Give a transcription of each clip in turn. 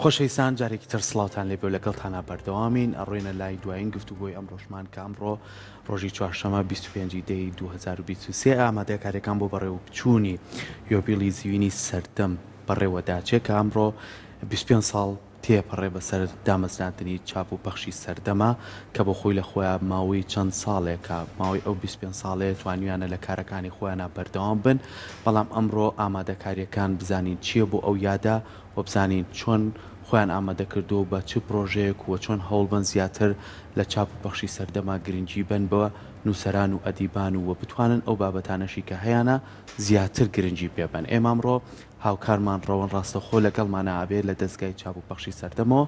خۆشەویستان جارێکی تر سڵاوتان لێبێ و لەگەڵتانە بەردەوامین ئەڕۆینە لای دوایین گفتوگۆی ئەمڕۆژمان کە ئەمڕۆ ڕۆژی چوارشەمە 25 دەی 2023 ئامادەکاریەکان بۆ بەڕێوە بچوونی یۆبیلی زیوینی سەردەم بەڕێوەداچێت کە ئەمڕۆ 25 ساڵ تێپەڕێ بەسەر دامەزراندنی چاپ و پەخشی سەردەما کە بۆ خۆی لە خۆیان ماوەی چەند ساڵێکە ماوەی ئەو 25 ساڵەیە توانیویانە لە کارەکانی خۆیانە بەردەوام بن بەڵام ئەمڕۆ ئامادەکاریەکان بزانین چییە بۆ ئەو یادا و بزانین چۆن خۆیان ئامادەکردو بە چ پرۆژەیەک و چۆن هەوڵبن زیاتر لە چاپ و پەخشی سەردەما گرنگی بن بە نووسەران و ئەدیبان و بتوانن ئەو بابەتانەشی کە هەیەە زیاتر گرنگی پێبن. ئێمە ئەمڕۆ هاوکارمان ڕەوەن ڕاستەخۆ لەگەڵمانە ئابێ لە دەستگای چاپ و پەخشی سەردەمەوە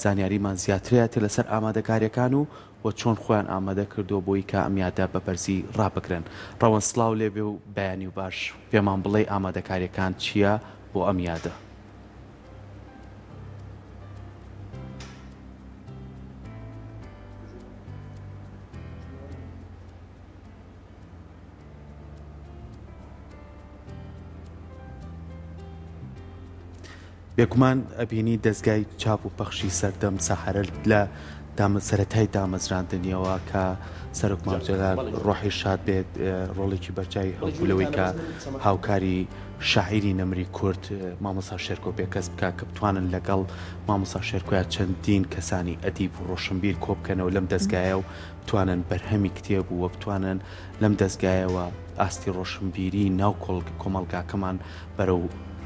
زانیاریمان زیاترێتی لەسەر ئامادەکاریەکان و چۆن خۆیان ئامادە کردو بۆی کە ئەمیادە بەپەرزی ڕابگرن. ڕەوەن سڵاو لێبێ و بەیانی و باش پێمان بڵێ ئامادەکاریەکان چییە بۆ ئەمیادە. بێگومان ئەبینی دەستگای چاپ و پەخشی سەردەم سەحرە لە سەرەتای دامەزراندنیەوە کە سەرۆک مامجەلال ڕۆحی شاد بێت ڕۆڵێکی بەرچای هەڵبوولەوەی کە هاوکاری شاعیری نەمری کورد مامۆستا شێرکۆ بێکەس بکە کە بتوانن لەگەڵ مامۆستا شێرکۆیان چەندین کەسانی ئەدیب و ڕۆشنبیر کۆ بکەنەوە لەم دەستگایە و بتوانن بەرهەمی کتێب و بتوانن لەم دەستگایەوە ئاستی ڕۆشنبیری ناو کۆمەلگاکەمان بەرەو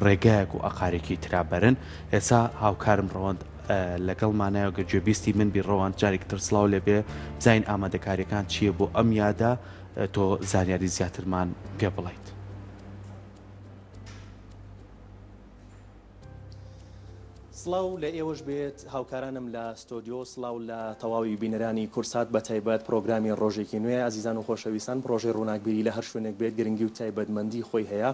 ڕێگایەک و ئەقارێکی ترابەرن. ئێستا هاوکارم ڕەوەند لەگەڵمانایەوە گوێبیستی من بی ڕەوان جارێک تر سڵاو لێبێ بزانین ئامادەکاریەکان چییە بۆ ئەم یادا تۆ زانیاری زیاترمان پێ بڵیت. سڵاو لە ئێوەش بێت هاوکارانم لە ستۆدیۆ سڵاو لە تەواوی بینەرانی کورسات بە تایبەت پرۆگرامی ڕۆژێکی نوێ ئازیزان و خۆشەویستان پرۆژەی ڕووناکبیری لە هەر شوێنێک بێت گرنگی و تایبەتمەندی خۆی هەیە.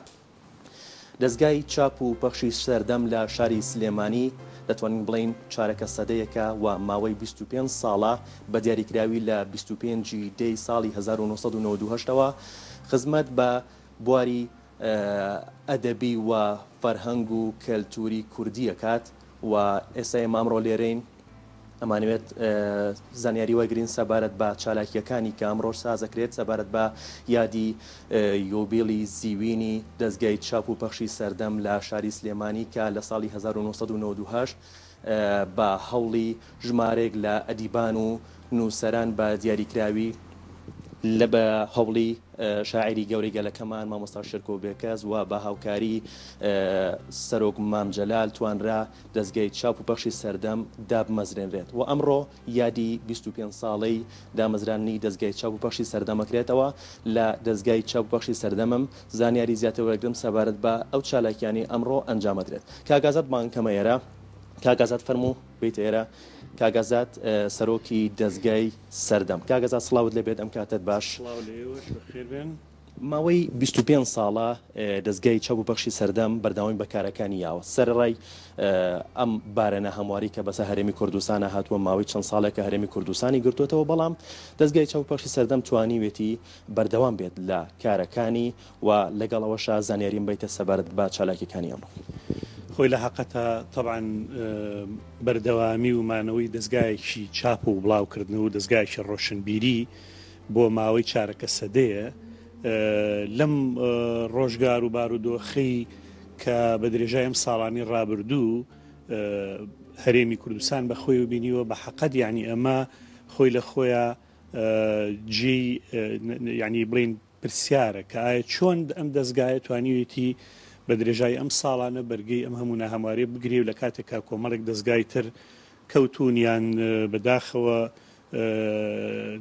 دەستگای چاپ و پەخشی سەردەم لە شاری سلێمانی دەتوانین بڵین چارەکە سەدەیەکە و ماوەی 25 ساڵە بە دیاریکراوی لە 25 دەی ساڵی 1992ەوە خزمەت بە بواری ئەدەبی و فەرهەنگ و کەلتوری کوردی ئەکات و ئێستا ئێمە ئەمڕۆ لێرەین ئەمانوێت زانیاری وەرگرین سەبارەت بە چالاکیەکانی کە ئەمڕۆ سازەکرێت سەبارەت بە یادی یۆبیلی زیوینی دەستگای چاپ و پەخشی سەردەم لە شاری سلێمانی کە لە ساڵی 1998 بە هەوڵی ژمارێک لە ئەدیبان و نووسەران بە دیاریکراوی لە بە هەوڵی شاعری گەورەی گەلەکەمان مامۆستا شێرکۆ بێکەس و بە هاوکاری سەرۆک مامجەلال توانرا دەستگای چاپ و پەخشی سەردەم دابمەزرێنرێت و ئەمڕۆ یادی 25 ساڵەی دامەزرانی دەستگای چاپ و پەخشی سەردەمەکرێتەوە. لە دەستگای چاپ و پەخشی سەردەمم زانیاری زیاتر وەرگرم سەبارەت بە ئەو چالاکیانی ئەمڕۆ ئەنجامەدرێت. کاگازات بانکەمە ئێرە کاگازات فەرموو بیت ئێرە کاگازات سەرۆکی دەستگای سەردەم. کاگازات سڵاوت لێبێت ئەم کاتت باش. ماوەی 25 ساڵە دەستگای چاپ و پەخشی سەردەم بەرداوام بەکارەکانی یاوە سەرڕای ئەم بارەنە هەمواری کە بەسە هەرێمی کوردستانە هاتووە ماوەی چەند ساڵێکە هەرێمی کوردستانی گرتوێتەوە بەڵام دەستگای چاپ و پەخشی سەردەم توانیوێتی بەردەوام بێت لە کارەکانی و لەگەڵەوەشە زانیاریم بیتە سەبارەت بە چالاکیەکانی ئەمڕۆ. خۆی لە حەقەتە طبعاً بەردەوامی و مانەوەی دەستگایەکی چاپ و بڵاوکردن و دەستگایکی ڕۆشنبیری بۆ ماوەی چارەکە سەدەیە لەم ڕۆژگار و بارودۆخی کە بە درێژای ئەم ساڵانی ڕابردوو هەرێمی کوردستان بە خۆی و بینیوە بە حەقەت یعنی ئەمە خۆی لە خۆیە جێی یعنی بڵین پرسیارە کە ئایا چۆن ئەم دەستگایە توانیوێتی بە درێژای ئەم ساڵانە بەرگەی ئەم هەموو ناهەموارێ بگرێ و لە کاتێکا کۆمەڵێک دەستگای تر کەوتونیان بەداخەوە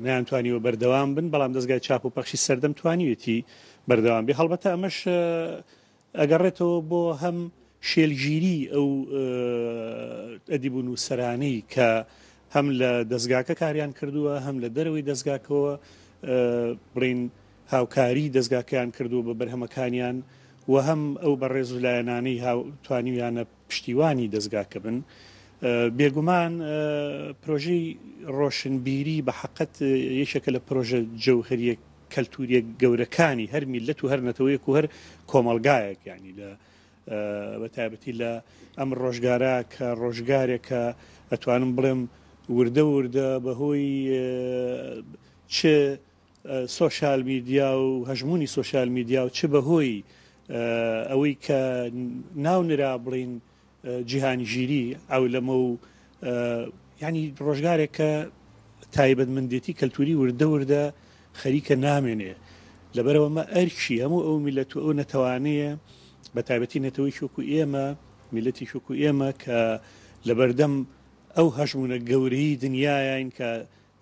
نەیانتوانیوە بەردەوام بن بەڵام دەستگای چاپ و پەخشی سەردەم توانیوێتی بەردەوام بێ. هەڵبەتە ئەمەش ئەگەڕێتەوە بۆ هەم شێلگیری ئەو ئەدیب و نووسەرانەی کە هەم لە دەستگاکە کاریان کردووە هەم لە دەرەوەی دەستگاکەوە بڕین هاوکاری دەستگاکەیان کردووە بە بەرهەمەکانیان و هەم ئەو بەڕێز و لایەنانەی توانیویانە پشتیوانی دەستگاکە بن. بێگومان پرۆژەی ڕۆشنبیری بە حەقەت یەکێکە لە پرۆژە جەوهەریە کەلتوریە گەورەکانی هەر میلەت و هەر نەتەوەیەک و هەر کۆمەلگایەک یعنی لە بە تایبەتی لە ئەم ڕۆژگارە کە ڕۆژگارێکە ئەتوانم بڵێم وردە بەهۆی چ سۆشال میدیا و هەژمونی سۆشال میدیا و چ بەهۆی ئەوەی کە ناونرا بڵین جیهانی ژیری ئەو لەمە و ینی ڕۆژگارێکە تایبەتمەندێتی کەلتوری وردە خەریکە نامێنێ لەبەرەوەمە ئەرکی هەموو ئەو میلەت و ئەو نەتەوانەیە بە تایبەتی نەتەوەی شوکو ئێمە میلەتی شوکو ئێمە کە لەبەردەم ئەو هەژمونە گەورەی دنیایین کە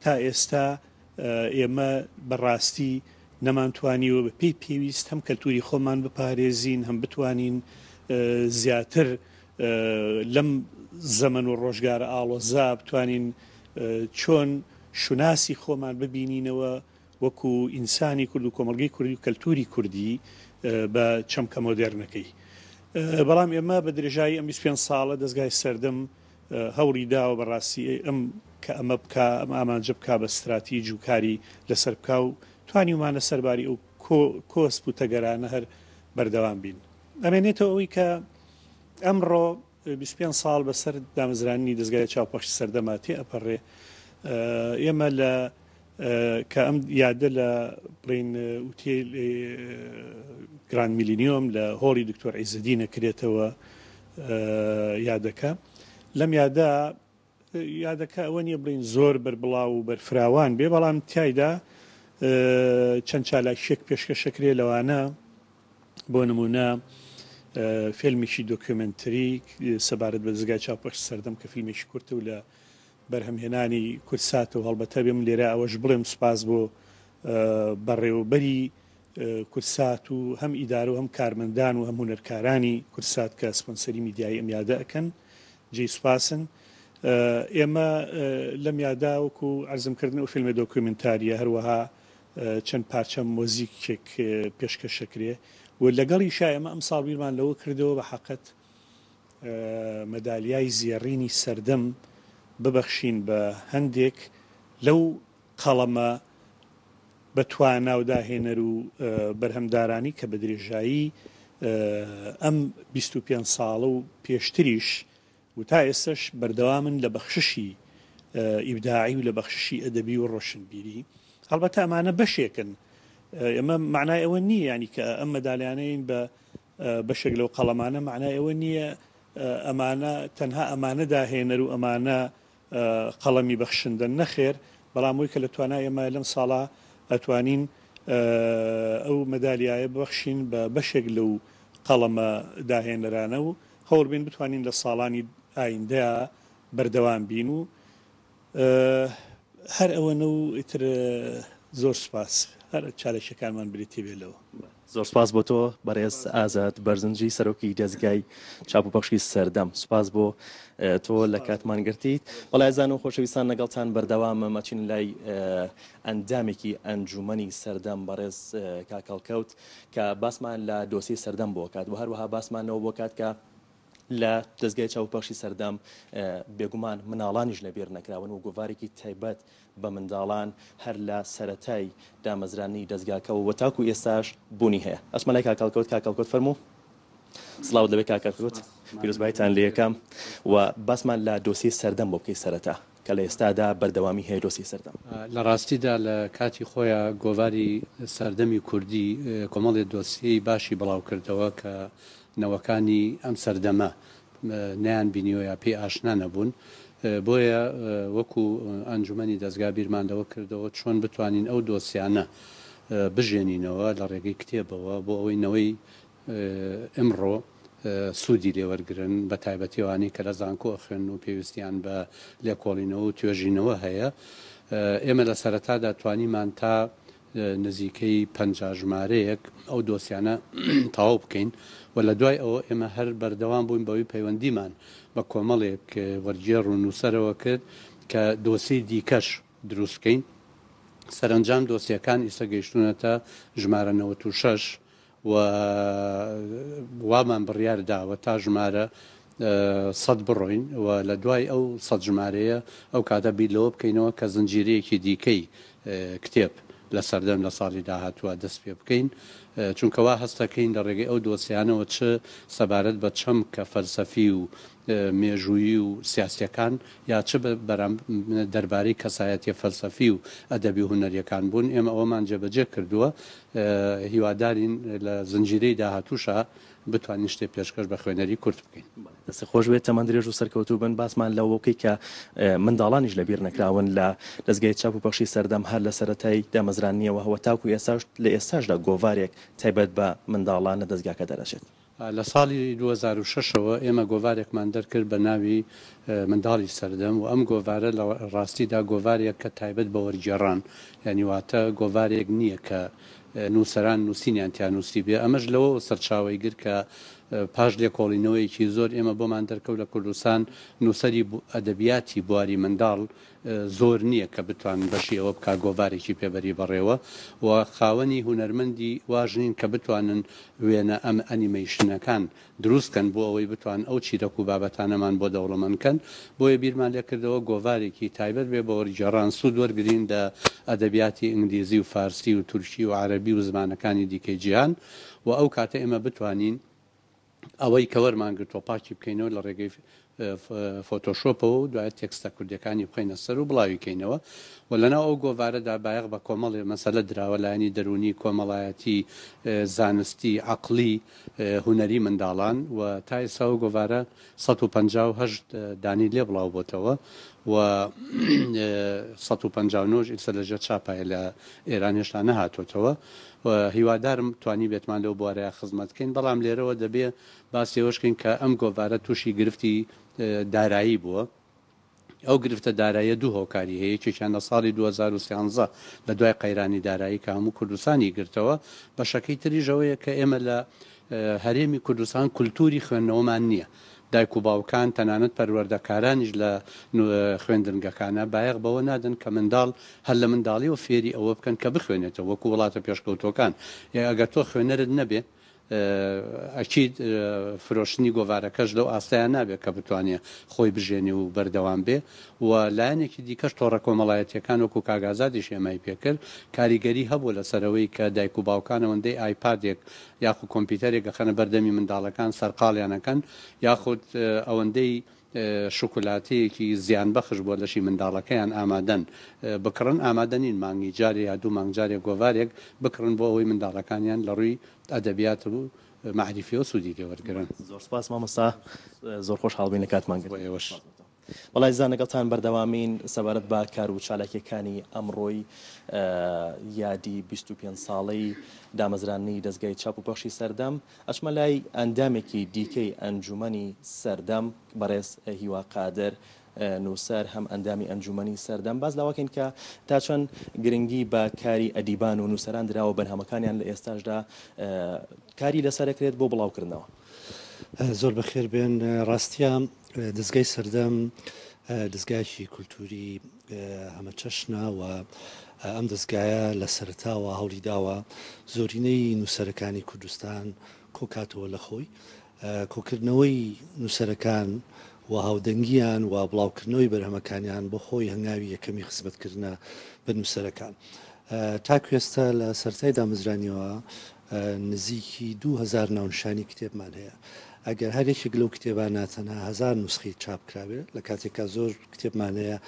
تا ئێستا ئێمە بەڕاستی نەمانتوانیوە بە پێی پێویست هەم کەلتوری خۆمان بپارێزین هەم بتوانین زیاتر لەم زەمن و ڕۆژگارە ئاڵۆزا بتوانین چۆن شوناسی خۆمان ببینینەوە وەکو ئینسانی کورد و کۆمەلگەی کوردی و کەلتوری کوردی بە چەمکە مۆدێرنەکەی بەڵام ئێمە بە درێژایی ئەم 25 ساڵە دەستگای سەردەم هەوڵی داوە بەڕاستی ئەم کە ئەمە بکە ئەم ئامانجە بکە بە استراتیژ و کاری لەسەر بکە و توانی ومانە سەرباری ئەو کۆسپ و تەگەرانە هەر بەردەوام بین ئەمێنێتەوە ئەوەی کە ئەمڕۆ 25 ساڵ بەسەر دامەزرانی دەستگای چاوپەخش سەردەما تێ ئەپەڕێ ئێمە لە کە ئەم یادە لە بڵین وتێل گراند میلینیۆم لە هۆڵی دکتۆر عیزەدین نەکرێتەوە یادەکە لەم یادەکە ئەوە نییە بڵین زۆر بەربڵاو و بەرفراوان بێ بەڵام تایدا چەند چالاکیەک پێشکەشەکرێ لەوانە بۆ نمونە فیلمێکی دۆکیومنتری سەبارەت بە دەستگای چاوپەخش سەردەم کە فیلمێکی کورتە و لە بەرهەمهێنانی کورسات و هەڵبەتە بێم لێرە ئەوەش بڵێم سوپاس بۆ بەڕێوەبەری کورسات و هەم ئیدارە و هەم کارمەندان و هەم هونەرکارانی کورسات کە سپۆنسەری میدیایی ئەم یادە ئەکەن جێی سوپاسن ئێمە لەم یادا وەکو عەرزمکردن و فیلمە دۆکیومنتاریە هەروەها چەند پارچە مۆزیکێک پێشکەشەکرێ و لەگەڵی ئێمە ئەم ساڵ بیرمان لەوە کردەوە بە حەقەت مەدالیای زیێڕینی سەردەم ببەخشین بە هەندێک لەو قەڵەمە بەتوانا و داهێنەر و بەرهەمدارانی کە بە درێژایی ئەم 25 ساڵە و پێشتریش و تا ئێستش بەردەوامن لە بەخششی ئیبداعی و لە بەخششی ئەدەبی و ڕۆشنبیری هەڵبەتە ئەمانە بەشێکن ئێمە معنای ئەوە نییە ینی کە ئەم مەدالیانەین بە بەشێک لەو قەڵەمانە معنای ئەوە نییە ئەمانە تەنها ئەمانە داهێنەر و ئەمانە قەڵەمی بەخشندن نەخێر بەڵام وی کە لە توانای ئێمە لەم ساڵا ئەتوانین ئەو مەدالیایە ببەخشین بە بەشێک لەو قەڵەمە داهێنەرانە و هەوڵ بین بتوانین لە ساڵانی ئایندەیە بەردەوام بین و هەر ئەوەنە و ئیتر زۆر سوپاس هەر چالێکەکانمان بریتێ بێلەوە زۆر سپاس بۆ تۆ بەڕێز ئازاد بەرزنجی سەرۆکی دەستگای چاپوپەخشی سەردەم سوپاس بۆ تۆ لە کاتمان گرتیت وەڵای زان و خۆشەویستان لەگەڵتان بەردەوامە مەچین لای ئەندامێکی ئەنجومەنی سەردەم بەڕێز کاکەڵکەوت کە باسمان لە دۆسی سەردەم بۆ کات و هەروەها باسمانەوە بۆ کات کە لە دەستگای چاوپەخشی سەردەم بێگومان مناڵانیش لەبێر نەکراون و گۆڤارێکی تایبەت بە منداڵان هەر لە سەرەتای دامەزرانی دەستگاکە و تاکو ئێستاش بوونی هەیە ئەسمەلای کاکەڵکەوت فەرموو سڵاو دەبێت کاکەڵکەوت پیرۆزبایتان لێ یەکەم و باسمان لە دۆسی سەردەم بۆ بکەی سەرەتا کە لە ئێستادا بەردەوامی هەیە دۆسی سەردەم لە ڕاستیدا لە کاتی خۆیان گۆڤاری سەردەمی کوردی کۆمەڵی دۆسیی باشی بڵاو کردەوە کە نەوەکانی ئەم سەردەمە نیان بینیوە یا پێی ئاشنا نەبوون بۆیە وەکو ئەنجومەنی دەستگا بیرماندەوە کردەوە چۆن بتوانین ئەو دۆسیانە بژێنینەوە لە ڕێگەی کتێبەوە بۆ ئەوەی نەوەی ئەمڕۆ سوودی لێوەرگرن بە تایبەتیوانی کە لە زانکۆ خوێن و پێویستیان بە لێکۆڵینەوە و توێژینەوە هەیە ئێمە لە سەرەتادا توانیمان تا نزیکەی 50 ژمارەیەک ئەو دۆسیانە تەواو بکەین و لە دوای ئەوە ئێمە هەر بەردەوام بووین بەوەی پەیوەندیمان بە کۆمەڵێک وەرجێڕ و نووسەرەوە کرد کە دۆسی دیکەش دروستکەین سەرنجام دۆسیەکان ئیسە گەیشتونەتە ژمارە 96 و وامان بڕیار داوە تا ژمارە 100 بڕۆین و لە دوای ئەو 100 ژمارەیە ئەو کاتە بیلەوە بکەینەوە کە زنجیرەیەکی دیکەی کتێب لە سەردەم لە ساڵی داهاتوە دەست پێ بکەین چونکەوا هەستەکەین لە ڕێگەی ئەو دۆسیانەوە چ سەبارەت بە چەمکە فەلسەفی و مێژوویی و سیاسیەکان یا چ دەربارەی کەسایەتی فەلسەفی و ئەدەبی هونەریەکان بوون ئێمە ئەوەمان جێبەجێ کردووە هیوادارین لە زنجیرەی داهاتووشە بتوانین شتێ پێشکەش بە خوێنەری کورت بکەین دەستی خۆش بێت تەمان درێژ و سەرکەوتوو بن باسمان لەوەکەی کە منداڵانیش لەبیر نەکراون لە دەستگای چاپ و پەخشی سەردەم هەر لە سەرەتای دامەزرانیەوە هەوە تاکو لە ئێستاشدا گۆڤارێک تایبەت بە منداڵان لە دەستگاکە دەرەچێت لە ساڵی 2006ەوە ئێمە گۆڤارێکمان دەرکرد بە ناوی منداڵی سەردەم و ئەم گۆڤارە لە ڕاستیدا گۆڤارێک کە تایبەت بە وەرگێڕان یعنی واتە گۆڤارێک نییە کە نووسەران نووسینیان تیان نووسی بێ ئەمەش لەوە سەرچاوی گر کە پاش لێکۆڵینەوەیکی زۆر ئێمە بۆمان دەرکەوت لە کوردستان نووسەری ئەدەبیاتی بواری منداڵ زۆر نییە کە بتوان بەشی ئەوە بکە گۆڤارێکی پێبەری بەڕێوە و خاوەنی هونەرمەندی واژنین کە بتوانن وێنە ئەم ئەنیمەیشنەکان دروستکەن بۆ ئەوەی بتوان ئەو چیرەک و بابەتانەمان بۆ دەوڵەمەندکەن بۆیە بیرمان لێکردەوە گۆڤارێکی تایبەت بێ بە وەرگێڕان سوود وەرگرین لە ئەدەبیاتی ئینگلیزی و فارسی و تورکی و عەرەبی و زمانەکانی دیکەی جیهان و ئەو کاتە ئێمە بتوانین ئەوەی کە وەرمانگرت تۆپاکی بکەینەوە لە ڕێگەی فۆتۆشۆپەوە و دوایە تێکستە کوردەکانی بخەینە سەر و بڵاوی کەینەوە و لەناو ئەو گۆڤارەدا بایەق بە کۆمەڵی مەسەلە دراوە لایەنی دەرونی کۆمەڵایەتی زانستی عەقلی هونەری منداڵان و تا ئێستا ئەو گۆڤارە 158 دانی لێ بڵاو بۆتەوە و 159 ئیسە لەژێر چاپایە لە ئێران هێشتا نەهاتۆتەوە هیوادارم توانی بێتمان لەو بوارەیە خزمەتکەین بەڵام لێرەوە دەبێ باسی ئەوشکەین کە ئەم گۆڤارە تووشی گرفتی دارایی بووە ئەو گرفتە داراییە دوو هۆکاری هەیە یەکێکیان لە ساڵی 2013 لە دوای قەیرانی دارایی کە هەموو کوردستانی گرتەوە بەشەکەی تریژەوەیە کە ئێمە لە هەرێمی کوردستان کولتوری خوێندنەوەمان نییە دایک و باوکان تەنانەت پەروەردەکارانیش لە خوێندنگەکانە بایەق بەوە نادن کە منداڵ هەر لە منداڵی و فێری ئەوە بکەن کە بخوێنێتەوە وەکو وڵاتە پێشکەوتۆکان ئەگەر تۆ خوێنەرت نەبێ ئەچیت فرۆشتنی گۆڤارەکەش لەو ئاستایان نابێت کە بتوانێت خۆی بژێنێ و بەردەوام بێ و لایەنێکی دیکەش تۆڕە کۆمەڵایەتیەکان وەکو کاگازادیش ئێمای پێکرد کاریگەری هەبوو لەسەرەوەی کە دایک و باوکان ئەوەندەی ئایپادێک یاخود کۆمپیوتەرێک گەخەنە بەردەمی منداڵەکان سەرقاڵیانەکەن یاخود ئەوەندەی شکلاتەیەکی زیان بەخش بۆ لەشی منداڵەکەیان ئامادەن بکڕن ئامادەنین مانگی جارێ یا دوو مانگجارێک گۆڤارێک بکڕن بۆ ئەوەی منداڵەکانیان لە ڕووی ئەدەبیات و معریفی و سوودی لێوەرگرن زۆر سپاس مامۆستا زۆر خۆش هەڵبووین لە کاتمان کرد ئێوەش وڵای زانەگەڵتان بەردەوامین سەبارەت بە کار و چالاکیەکانی ئەمڕۆی یادی 25 ساڵەی دامەزرانی دەستگای چاپ و پەخشی سەردەم ئەچمە لای ئەندامێکی دیکەی ئەنجومەنی سەردەم بەڕێز هیوا قادر نووسەر هەم ئەندامی ئەنجومەنی سەردەم باز لاوەکەین کە تا چەند گرنگی بە کاری ئەدیبان و نووسەران دراوە بەرهەمەکانیان لە ئێستاشدا کاری لەسەرەکرێت بۆ بڵاوکردنەوە زۆر بەخێر بێن ڕاستیان دەستگای سەردەم دەستگایکی کولتوری هەمە چەشنە و ئەم دەستگایە لە سەرتاوە هەوڵی داوە زۆرینەی نووسەرەکانی کوردستان کۆکاتەوە لە خۆی کۆکردنەوەی نووسەرەکان و هاودەنگیان و بڵاوکردنەوەی بەرهەمەکانیان بۆ خۆی هەنگاوی یەکەمی خزمەتکردنە بە نووسەرەکان تا کوێستا لە سەرای دامەزرانیەوە نزیکی 2000 ناونشانی کتێبمان هەیە ئەگەر هەرێکێک لەو کتێبانە تەنها 1000 نوسخی چاپکراوێت لە کاتێکا زۆر کتێبمان هەیە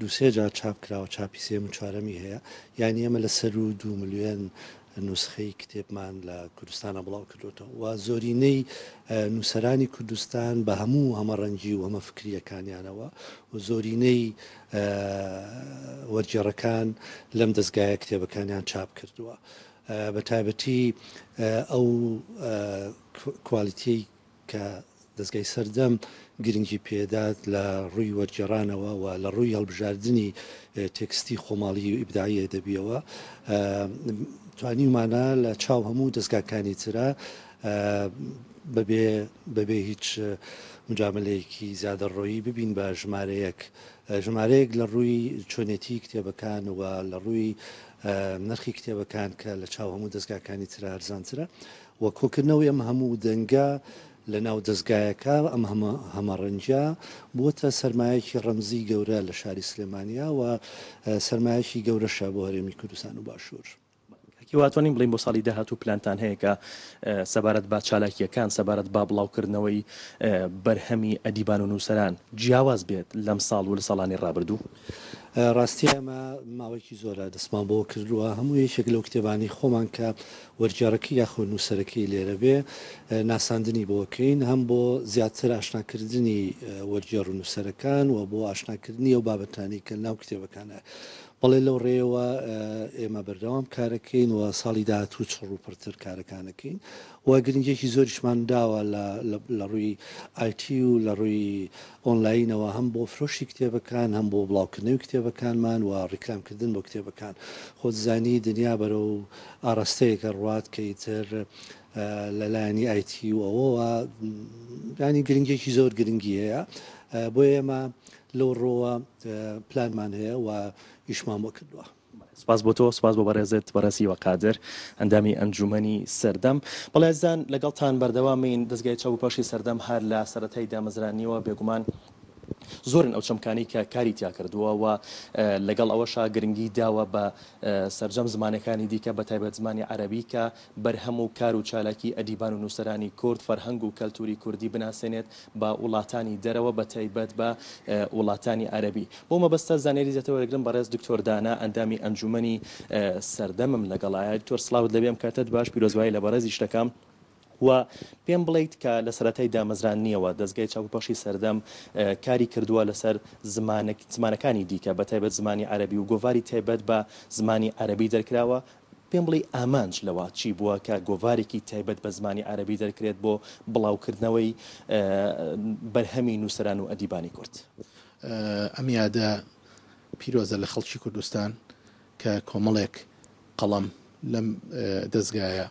دوسێ جار چاپکراوە چاپی سێم و چوارەمی هەیە یعنی ئێمە لە سەر و 2 ملیۆن نوسخەی کتێبمان لە کوردستانە بڵاو کردوتەوە و زۆرینەی نووسەرانی کوردستان بە هەموو هەمەڕەنگی و هەمە فکریەکانیانەوە و زۆرینەی وەرگێڕەکان لەم دەستگایە کتێبەکانیان چاپ کردووە بە تایبەتی ئەو کوالیتی کە دەستگای سەردەم گرنگی پێدات لە ڕووی وەرگێڕانەوە و لە ڕووی هەڵبژاردننی تێکستی خۆماڵی و ئیبداعی دەبیەوە توانیمانە لە چاو هەموو دەستگاکانی ترە بەبێ هیچ مجاملەیەکی زیادە ڕۆیی ببین بە ژمارەیەک لە ڕووی چۆنێتی کتێبەکان و لە ڕووی نرخی کتێبەکان کە لە چاو هەموو دەستگاکانی ترە ئەرزانترە و کۆکردنەوەی ئەم هەموو دەنگە لە ناو دەستگایەکە ئەم هەمەڕەنجە بووە سەرمایەکی ڕەمزی گەورە لە شاری سلێمانیا و سەرمایەکی گەورەشە بۆ هەرێمی کوردستان و باشوور. واتوانین بڵین بۆ ساڵی داهاتوو پلانتان هەیە کە سەبارەت با چالاکیەکان سەبارەت با بڵاوکردنەوەی بەرهەمی ئەدیبان و نووسەران جیاواز بێت لەم ساڵ و لە ساڵانی ڕابردوو. ڕاستی ئەمە ماوەیەکی زۆرە دەستمان بۆ کردووە هەموو یەکێک لەو کتێبانی خۆمان کە وەرجارەکەی یاخۆ نووسەرەکەی لێرە بێ ناساندنی بۆکەین هەم بۆ زیاتر ئاشناکردنی وەرجێڕ و نووسەرەکان و بۆ ئاشناکردنی ئەو بابەتانی کە ناو کتێبەکانە بەڵێ لەو ڕێەوە ئێمە بەردەوام کارەکەین و ساڵی داهاتوو چڕوپڕتر کارەکانەکەین و گرنگێکی زۆریشمان داوە لە ڕووی ئایتی و لە ڕووی ئۆنلاینەوە هەم بۆ فرۆشی کتێبەکان هەم بۆ بڵاوکردنەوەی کتێبەکانمان و ڕیکلامکردن بۆ کتێبەکان خۆتزانی دنیا بەرە و ئاراستەیەکە ڕوات کە ئیتر لەلایەنی ئایتی و ئەوەوە ینی گرنگێکی زۆر گرنگی هەیە بۆ ئێمە لەو ڕۆوە پلانمان هەیە و ئیشمان بۆ کردووە. سپاس بۆ تۆ سپاس بۆ بەڕێزت بەڕێزی وەقادر ئەندامی ئەنجومەنی سەردەم. بەڵێزان لەگەڵتان بەردەوامین دەستگای چاوپۆشی سەردەم هەر لە سەرەتای دامەزرانیەوە بێگومان زۆرن ئەو چەمکانی کە کاری تیا کردووە و لەگەڵ ئەوەشا گرنگی داوە بە سەرجەم زمانەکانی دیکە بە تایبەت زمانی عەرەبی کە بەرهەم و کار و چالاکی ئەدیبان و نووسەرانی کورد فەرهەنگ و کەلتوری کوردی بناسێنێت بە وڵاتانی دەرەوە بە تایبەت بە وڵاتانی عەرەبی. بۆ مەبەستە زانیاری زیاترەوە وەرگرم بەڕێز دکتۆر دانا ئەندامی ئەنجومەنی سەردەمم لەگەڵایە. دکتۆر سڵاوت لەبێم کاتت باش پیرۆزبایی لە بەڕێزی شتەکەم و پێم بڵیت کە لە سەرەتای دامەزرانیەوە دەستگای چاوپۆشی سەردەم کاری کردووە لەسەر زمانەکانی دیکە بە تایبەت زمانی عەرەبی و گۆڤاری تایبەت بە زمانی عەرەبی دەرکراوە. پێم بڵی ئامانج لەوە چی بووە کە گۆڤارێکی تایبەت بە زمانی عەرەبی دەرکرێت بۆ بڵاوکردنەوەی بەرهەمی نووسەران و ئەدیبانی کورد. ئەم یادە پیرۆزە لە خەڵکی کوردستان کە کۆمەڵێک قەڵەم لەم دەستگایە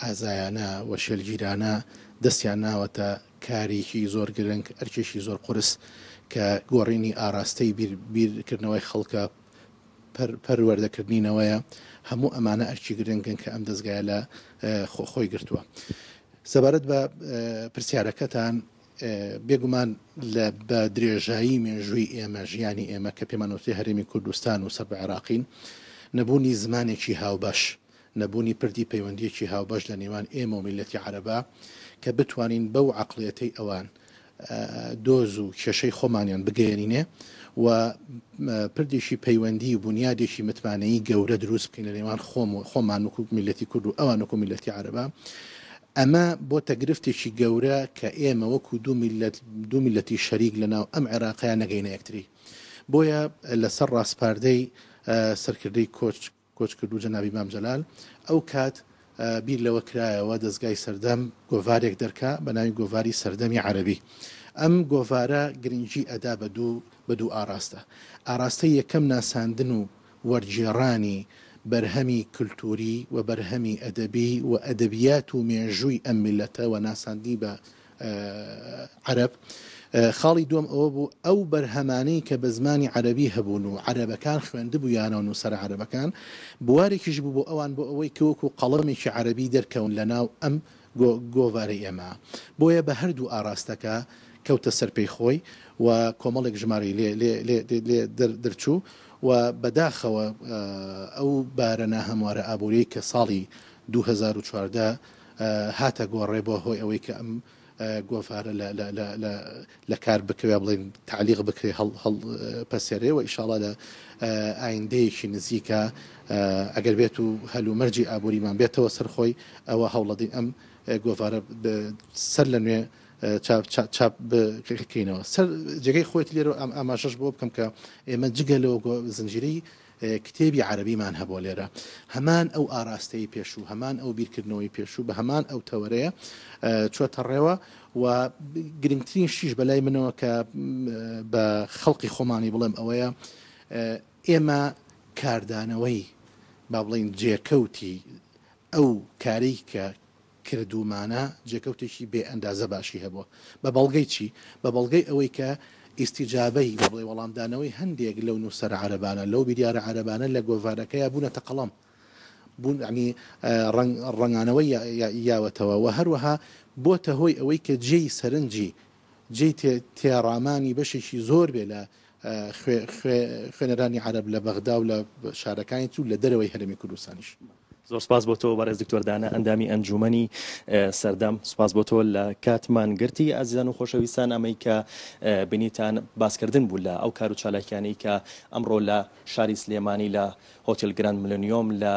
ئازایانە و شێلگیرانە دەستیان ناوەتە کارێکی زۆر گرنگ ئەرکێکی زۆر قورس کە گۆڕینی ئاراستەی بیرکردنەوەی خەڵکە پەروەردەکردنینەوەیە هەموو ئەمانە ئەرکی گرنگن کە ئەم دەستگایە لە خۆی گرتووە. سەبارەت بە پرسیارەکەتان بێگومان بە درێژایی مێژووی ئێمە ژیانی ئێمە کە پێمانوتی هەرێمی کوردستان و سەر بە عێراقین نەبوونی زمانێکی هاوبەش نەبوونی پردی پەیوەندیەکی هاوبەش لە نێوان ئێمە و میلەتی عەرەبا کە بتوانین بەو عەقڵیەتەی ئەوان دۆز و کێشەی خۆمانیان بگەێنینێ و پردێکی پەیوەندی و بنیادێکی متمانەیی گەورە دروست بکەین لە نێوان خۆمان وەکو میلەتی کورد و ئەوان وەکو میلەتی عەرەبا. ئەمە بۆ تەگرفتێکی گەورە کە ئێمە وەکو دوو میلەتی شەریک لەناو ئەم عێراقیان نەگەینە یەکتری. بۆیە لەسەر ڕاستپاردەی سەرکردەی کۆچ کردو جەنابی مام جەلال ئەو کات بیر لەوە کرایەوە دەستگای سەردەم گۆڤارێک دەرکا بە ناوی گۆڤاری سەردەمی عەرەبی. ئەم گۆڤارە گرنگی ئەدا بە دوو ئاراستە. ئاراستەی یەکەم ناساندن و وەرجێڕانی بەرهەمی کللتوری و بەرهەمی ئەدەبی و ئەدەبیات و مێژووی ئەم میلەتە و ناساندی بە عەرەب. خاڵی دووەم ئەوە بوو ئەو بەرهەمانەی کە بە زمانی عەرەبی هەبوون و عەرەبەکان خوێندبوویانە و نووسەر عەرەبەکان بوارێکیش بوو بۆ ئەوان بۆ ئەوەی کەوەکو قەڵەمێکی عەرەبی دەرکەون لە ناو ئەم گۆڤارەی ئێمە. بۆیە بە هەردوو ئاراستەکە کەوتە سەرپەی خۆی و کۆمەڵێک ژماری لێ دەرچوو و بەداخەوە ئەو بارەنە هەموارە ئابووری کە ساڵی 2014 هاتە گۆڕێ بۆ هۆی ئەوەی کە ئەم گۆڤارە لە کار بکەوێ بڵێن تعلیق بکرێ هەڵ پەسێرێ و ئیشاڵا لە ئایندەیەکی نزیکە ئەگەر بێت و هەلومەرجی ئابووریمان بێتەوە سەرخۆی ئەوە هەوڵەدەین ئەم گۆڤارە سەر لە نوێ چاپ بکەینەوە. سەر جێگەی خۆیت لێرە ئاماژەش بۆ بکەم کە ئێمە جگە لەوە زنجیرەی کتێبی عەرەبیمان هەبوو لێرە هەمان ئەو ئاراستەی پێشوو هەمان ئەو بیرکردنەوەی پێشوو بە هەمان ئەو تەوەرەیە چۆتە ڕێوە و گرنگترین شیش بەلای منەوە کە بە خەڵقی خۆمانی بڵێم ئەوەیە ئێمە کاردانەوەی با بڵین جێکەوتی ئەو کاری کە کردومانە جێکەوتێکی بێ ئەندازە باشی هەبووە بە بەڵگەی چی بە بەڵگەی ئەوەی کە ئیستیجابەی بڵێ وەڵامدانەوەی هەندێک لەو نووسەر عەرەبانە لەو بیریارە عەرەبانە لە گۆڤارەکەیە بوونەتە قەڵەم بوون ینی ڕنگانەوەی یاوەتەوە و هەروەها بۆتە هۆی ئەوەی کە جێی سەرنجی جێی تێڕامانی بەشێکی زۆر بێ لە خوێنەرانی عەرەب لە بەغدا و لە شارەکانی و لە دەرەوەی هەرێمی کوردستانیش. زۆر سپاس بۆ تۆ بەڕێز دکتۆر دانا ئەندامی ئەنجومەنی سەردەم. سپاس بۆ تۆ لە کاتمان گرتی. ئازیزان و خۆشەویستان، ئەمەی کە بینیتان باسکردن بوو لە ئەو کار و چالاکیانەی کە ئەمڕۆ لە شاری سلێمانی لە هۆتێل گراند ملێنیۆم لە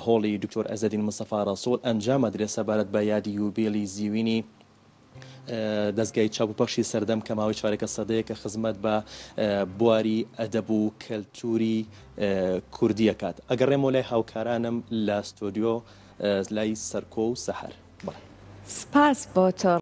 هۆڵی دکتۆر ئەزەدین مستەفا ڕەسوڵ ئەنجامە درێ سەبارەت بە یادی یوبێلی زیوینی دەستگای چاپوپەخشی سەردەم کە ماوەی چوارێکە سەدەیە کە خزمەت بە بواری ئەدەب و کەلتوری کوردی ئەکات. ئەگەڕێمەوە لای هاوکارانم لە ستۆدیۆ لای سەرکۆ و سەحەر. سپاس بۆ تۆ